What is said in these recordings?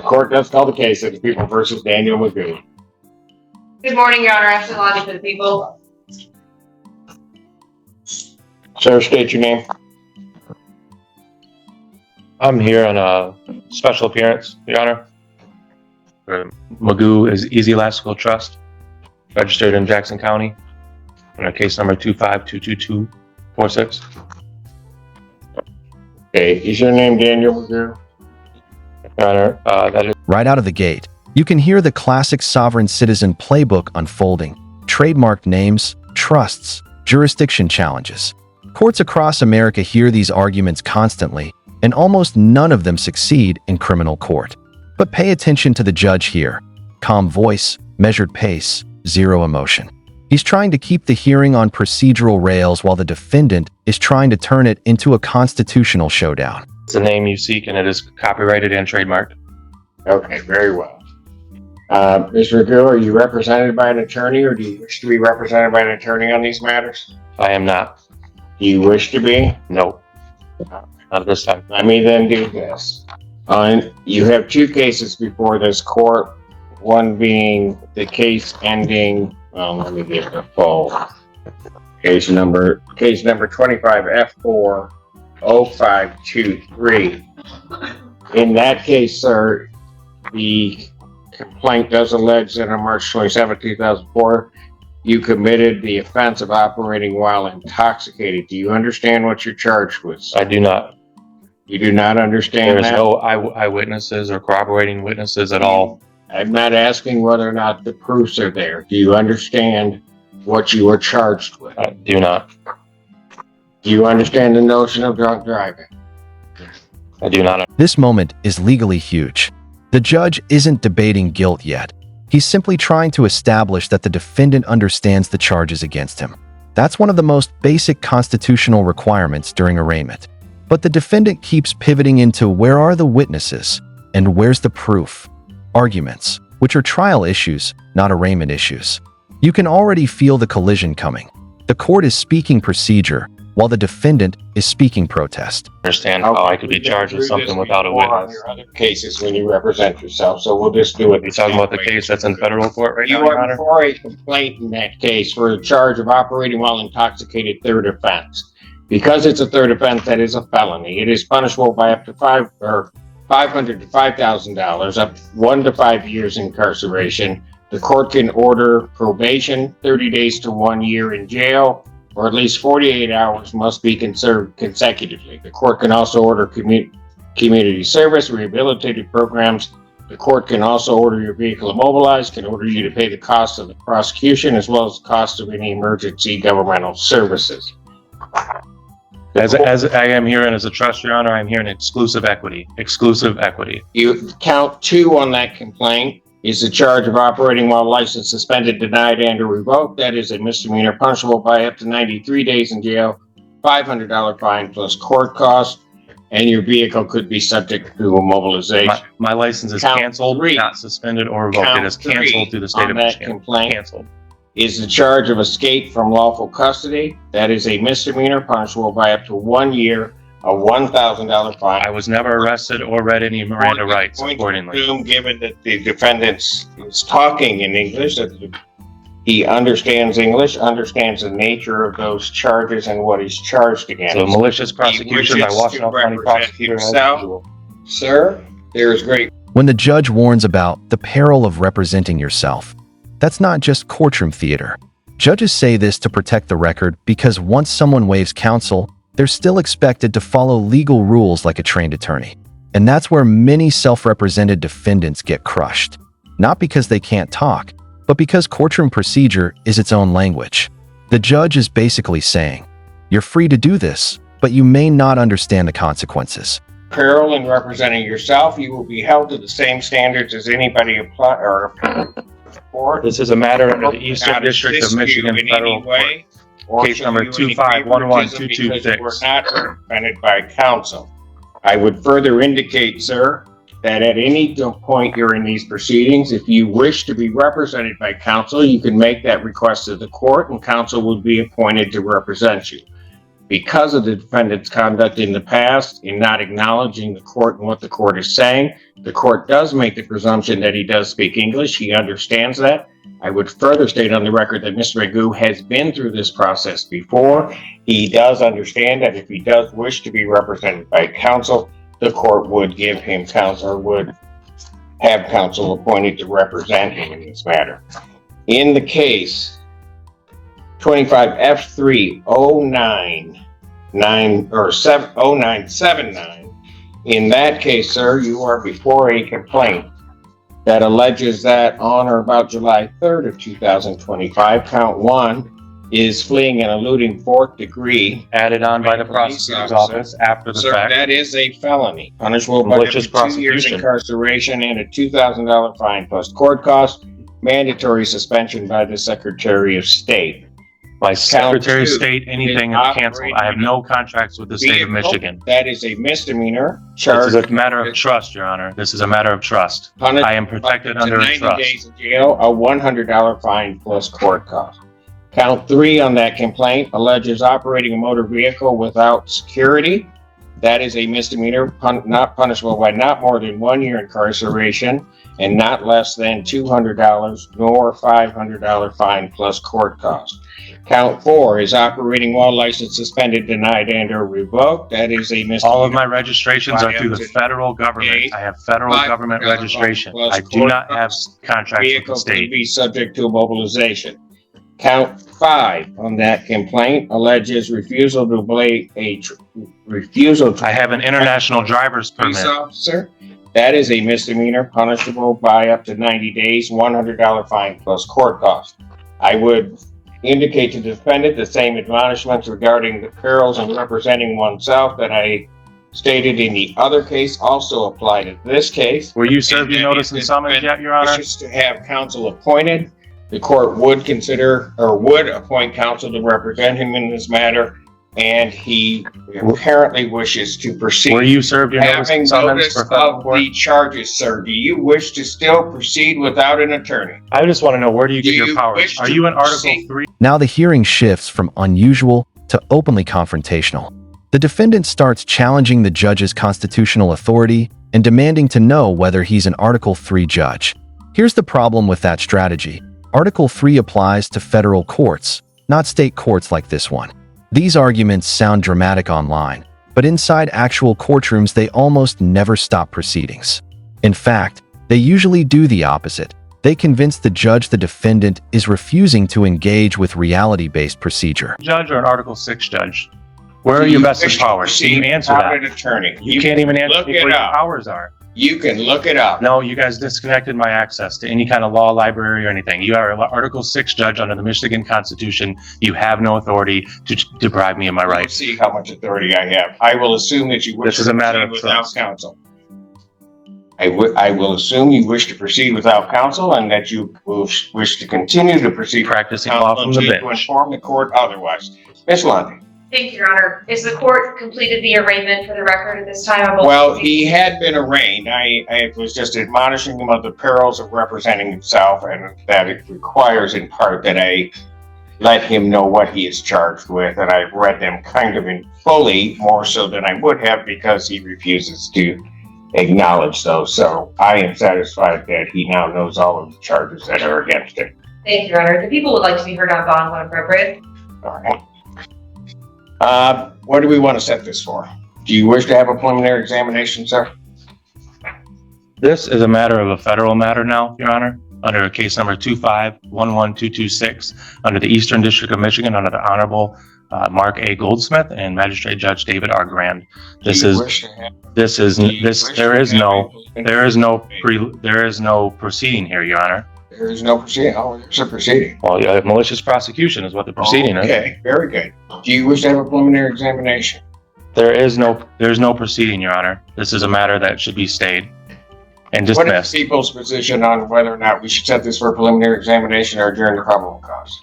Court does call the case of the People versus Daniel Magoo. Good morning, Your Honor. Ashton Lodge for the People. Sir, state your name. I'm here on a special appearance, Your Honor. For Magoo is Easy Elastical Trust, registered in Jackson County, on case number 2522246. Okay, is your name Daniel Magoo? Your Honor, that is Right out of the gate, you can hear the classic sovereign citizen playbook unfolding: trademarked names, trusts, jurisdiction challenges. Courts across America hear these arguments constantly, and almost none of them succeed in criminal court. But pay attention to the judge here. Calm voice, measured pace, zero emotion. He's trying to keep the hearing on procedural rails while the defendant is trying to turn it into a constitutional showdown. the name you seek, and it is copyrighted and trademarked. Okay, very well. Mr. Magoo, are you represented by an attorney, or do you wish to be represented by an attorney on these matters? I am not. Do you wish to be? No. Not at this time. Let me then do this. You have two cases before this court, one being the case ending, let me get the full case number 25F40523. In that case, sir, the complaint does allege that on March 27, 2004, you committed the offense of operating while intoxicated. Do you understand what you're charged with, sir? I do not. You do not understand There is that? no eyewitnesses or corroborating witnesses at all. I'm not asking whether or not the proofs are there. Do you understand what you were charged with? I do not. Do you understand the notion of drunk driving? I do not. This moment is legally huge. The judge isn't debating guilt yet. He's simply trying to establish that the defendant understands the charges against him. That's one of the most basic constitutional requirements during arraignment. But the defendant keeps pivoting into where are the witnesses and where's the proof? Arguments, which are trial issues, not arraignment issues. You can already feel the collision coming. The court is speaking procedure, while the defendant is speaking protest. I understand how I could be charged with something without a witness. On your other cases when you represent yourself, so we'll just do it. Are you talking about the case that's in federal court right now, You Your are Honor? before a complaint in that case for the charge of operating while intoxicated, third offense. Because it's a third offense, that is a felony. It is punishable by up to $500 to $5,000, up 1 to 5 years incarceration. The court can order probation, 30 days to 1 year in jail, or at least 48 hours must be conserved consecutively. The court can also order community service, rehabilitative programs. The court can also order your vehicle immobilized, can order you to pay the cost of the prosecution, as well as the cost of any emergency governmental services. As I am hearing as a trust, Your Honor, I'm hearing exclusive equity. Exclusive equity. You count 2 on that complaint is the charge of operating while license suspended, denied, and or revoked. That is a misdemeanor punishable by up to 93 days in jail, $500 fine plus court costs, and your vehicle could be subject to immobilization. My license is Count canceled, 3. not suspended or revoked. Count It is 3 canceled through the state on of that Michigan. complaint Canceled. is the charge of escape from lawful custody. That is a misdemeanor punishable by up to 1 year, a $1,000 fine. I was never arrested or read any Miranda rights accordingly. Assume, given that the defendant is talking in English, that he understands English, understands the nature of those charges and what he's charged against. So malicious prosecution by wishes Washington to County represent prosecutor as himself. usual. Sir, there is great. When the judge warns about the peril of representing yourself, that's not just courtroom theater. Judges say this to protect the record because once someone waives counsel, they're still expected to follow legal rules like a trained attorney. And that's where many self-represented defendants get crushed. Not because they can't talk, but because courtroom procedure is its own language. The judge is basically saying, you're free to do this, but you may not understand the consequences. Peril in representing yourself, you will be held to the same standards as anybody apply or court. This is a matter under the Eastern Not District of assist Michigan you in Federal any way, or Case show number you any 2511226. favoritism because you were not represented by counsel. I would further indicate, sir, that at any point during these proceedings, if you wish to be represented by counsel, you can make that request to the court and counsel will be appointed to represent you. because of the defendant's conduct in the past in not acknowledging the court and what the court is saying. The court does make the presumption that he does speak English. He understands that. I would further state on the record that Mr. Magoo has been through this process before. He does understand that if he does wish to be represented by counsel, the court would give him counsel, or would have counsel appointed to represent him in this matter. In the case 25F30979, in that case, sir, you are before a complaint that alleges that on or about July 3rd of 2025, count 1 is fleeing and eluding fourth degree. Added on by the prosecutor's office after the Sir, fact. that is a felony, punishable by Malicious 2 years prosecution. incarceration and a $2,000 fine plus court costs, mandatory suspension by the Secretary of State. By Secretary of 2 State, anything is is canceled. I have no contracts with the state of Vehicle, Michigan. that is a misdemeanor. This Charge is a matter of trust, Your Honor. This is a matter of trust. punished I am protected up to under a 90 trust. days in jail, a $100 fine plus court costs. Count 3 on that complaint alleges operating a motor vehicle without security. That is a misdemeanor, not punishable by not more than 1 year incarceration and not less than $200 nor $500 fine plus court costs. Count 4 is operating while license suspended, denied, and/or revoked. That is a misdemeanor. All of my registrations are through the federal government. I have federal government registration. I do not have contracts with the Vehicle could state. be subject to mobilization. Count 5 on that complaint alleges refusal to obey I have an international driver's police permit. officer. That is a misdemeanor, punishable by up to 90 days, $100 fine plus court costs. I would indicate to the defendant the same admonishments regarding the perils in representing oneself that I stated in the other case also apply to this case. Were you served your notice and summons yet, Your Honor? Wishes to have counsel appointed, the court would consider or would appoint counsel to represent him in this matter, and he apparently wishes to proceed. Were you served your notice Having and summons notice for federal of court? the charges, sir, do you wish to still proceed without an attorney? I just want to know, where do you get Do your you powers? wish Are to you in Article proceed? 3? Now the hearing shifts from unusual to openly confrontational. The defendant starts challenging the judge's constitutional authority and demanding to know whether he's an Article 3 judge. Here's the problem with that strategy. Article 3 applies to federal courts, not state courts like this one. These arguments sound dramatic online, but inside actual courtrooms they almost never stop proceedings. In fact, they usually do the opposite. They convince the judge the defendant is refusing to engage with reality-based procedure. Judge or an Article 6 judge? Where are your vested powers? Can you answer Without that? an attorney. You can't even answer look me it where your up. powers are. You can look it up. No, you guys disconnected my access to any kind of law library or anything. You are an Article 6 judge under the Michigan Constitution. You have no authority to deprive me of my Let's rights. see how much authority I have. I will assume that you wish This is to a matter proceed of without trust. counsel. I will assume you wish to proceed without counsel and that you will wish to continue to proceed. Practicing law from the To bench. inform the court otherwise. Ms. Lundy. Thank you, Your Honor. Is the court completed the arraignment for the record at this time? Well, he had been arraigned. I was just admonishing him of the perils of representing himself and that it requires in part that I let him know what he is charged with. And I've read them kind of in fully, more so than I would have because he refuses to acknowledge those. So I am satisfied that he now knows all of the charges that are against him. Thank you, Your Honor. The people would like to be heard on bond when appropriate. All right. What do we want to set this for? Do you wish to have a preliminary examination, sir? This is a matter of a federal matter now, Your Honor, under case number 2511226, under the Eastern District of Michigan, under the Honorable Mark A. Goldsmith and Magistrate Judge David R. Grand. There is no proceeding here, Your Honor. There is no proceeding. Oh, there's a proceeding. Well, yeah, malicious prosecution is what the proceeding is. Okay, very good. Do you wish to have a preliminary examination? There's no proceeding, Your Honor. This is a matter that should be stayed and What is dismissed. the people's position on whether or not we should set this for a preliminary examination or adjourn the probable cause?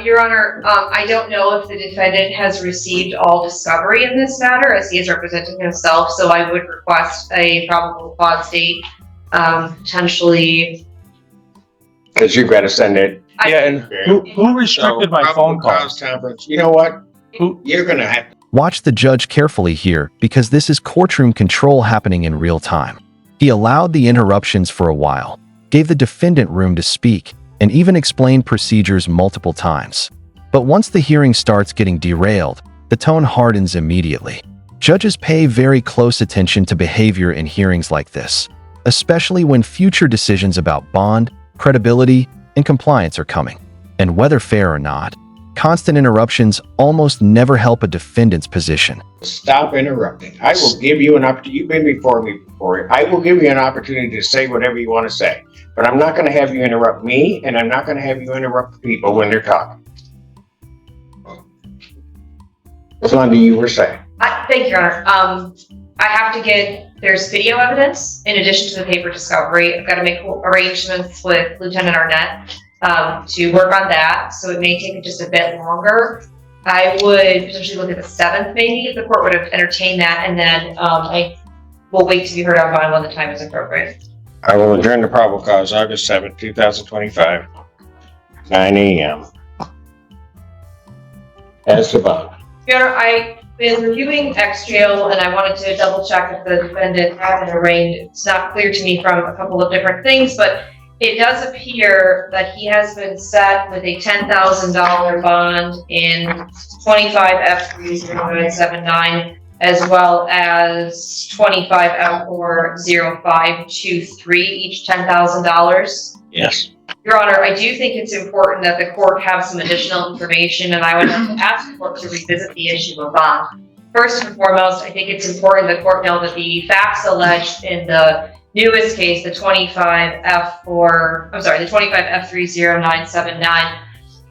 Your Honor, I don't know if the defendant has received all discovery in this matter as he is representing himself, so I would request a probable cause date, potentially. Because you've got to send it. Yeah, and who restricted my phone Probable calls? cause conference. You know what? Who- You're going to have to Watch the judge carefully here because this is courtroom control happening in real time. He allowed the interruptions for a while, gave the defendant room to speak, and even explained procedures multiple times. But once the hearing starts getting derailed, the tone hardens immediately. Judges pay very close attention to behavior in hearings like this, especially when future decisions about bond, credibility, and compliance are coming. And whether fair or not, constant interruptions almost never help a defendant's position. Stop interrupting. I will give you an opportunity. You've been before me before. I will give you an opportunity to say whatever you want to say. But I'm not going to have you interrupt me, and I'm not going to have you interrupt people when they're talking. Londa, you were saying. Thank you, Your Honor. I have to there's video evidence in addition to the paper discovery. I've got to make arrangements with Lieutenant Arnett to work on that, so it may take just a bit longer. I would potentially look at the 7th, maybe, if the court would have entertained that, and then I will wait to be heard on bond when the time is appropriate. I will adjourn the probable cause August 7th, 2025, 9 a.m. As to bond. Your Honor, I've been reviewing ex-jail, and I wanted to double check if the defendant had been arraigned. It's not clear to me from a couple of different things, but it does appear that he has been set with a $10,000 bond in 25 F30979, as well as 25 L40523, each $10,000. Yes. Your Honor, I do think it's important that the court have some additional information, and I would ask the court to revisit the issue of bond. First and foremost, I think it's important the court know that the facts alleged in the newest case, the 25 F30979,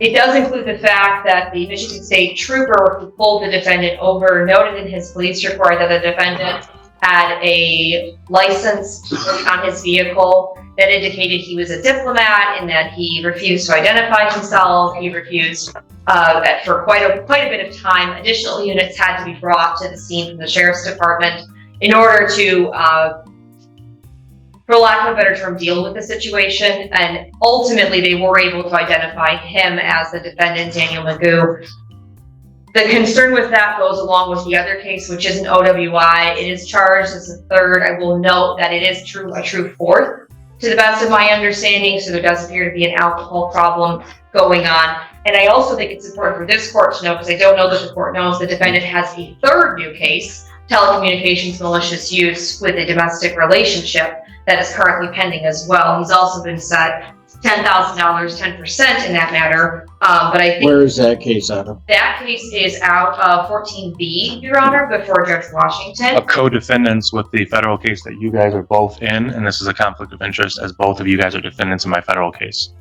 it does include the fact that the Michigan State trooper who pulled the defendant over noted in his police report that the defendant had a license on his vehicle that indicated he was a diplomat and that he refused to identify himself. He refused for quite a bit of time. Additional units had to be brought to the scene from the sheriff's department in order to, for lack of a better term, deal with the situation. And ultimately, they were able to identify him as the defendant, Daniel Magoo. The concern with that goes along with the other case, which is an OWI. It is charged as a third. I will note that it is a true fourth, to the best of my understanding, so there does appear to be an alcohol problem going on. And I also think it's important for this court to know, because I don't know that the court knows, the defendant has a third new case, telecommunications malicious use with a domestic relationship, that is currently pending as well. He's also been set $10,000, 10% in that matter. But I think— Where is that case out of? That case is out of 14B, Your Honor, before Judge Washington. A co-defendants with the federal case that you guys are both in, and this is a conflict of interest as both of you guys are defendants in my federal case.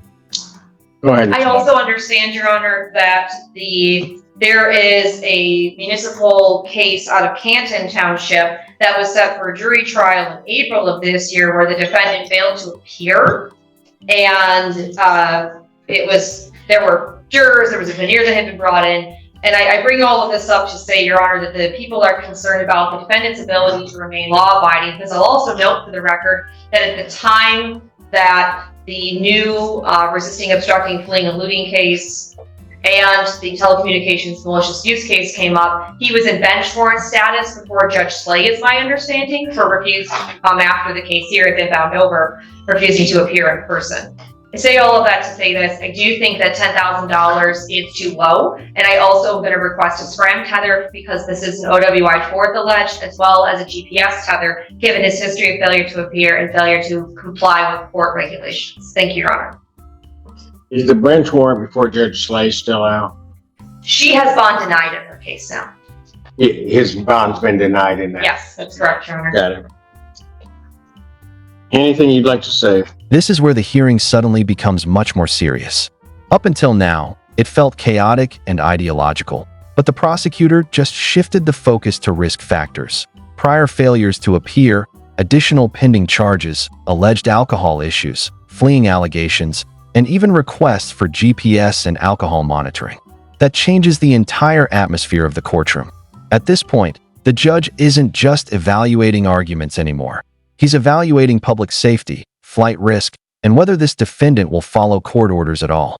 Go ahead. I also understand, Your Honor, that there is a municipal case out of Canton Township that was set for a jury trial in April of this year, where the defendant failed to appear. And there were jurors, there was a veneer that had been brought in. And I bring all of this up to say, Your Honor, that the people are concerned about the defendant's ability to remain law-abiding, because I'll also note for the record that at the time that the new resisting, obstructing, fleeing, eluding case and the telecommunications malicious use case came up, he was in bench warrant status before Judge Slay, is my understanding, for refusing to come after the case here had been bound over, refusing to appear in person. I say all of that to say this: I do think that $10,000 is too low, and I also am going to request a SRAM tether, because this is an OWI fourth alleged, as well as a GPS tether, given his history of failure to appear and failure to comply with court regulations. Thank you, Your Honor. Is the bench warrant before Judge Slay still out? She has bond denied in her case now. His bond's been denied in that. Yes, that's correct, Your Honor. Got it. Anything you'd like to say? This is where the hearing suddenly becomes much more serious. Up until now, it felt chaotic and ideological, but the prosecutor just shifted the focus to risk factors: prior failures to appear, additional pending charges, alleged alcohol issues, fleeing allegations, and even requests for GPS and alcohol monitoring. That changes the entire atmosphere of the courtroom. At this point, the judge isn't just evaluating arguments anymore. He's evaluating public safety, flight risk, and whether this defendant will follow court orders at all.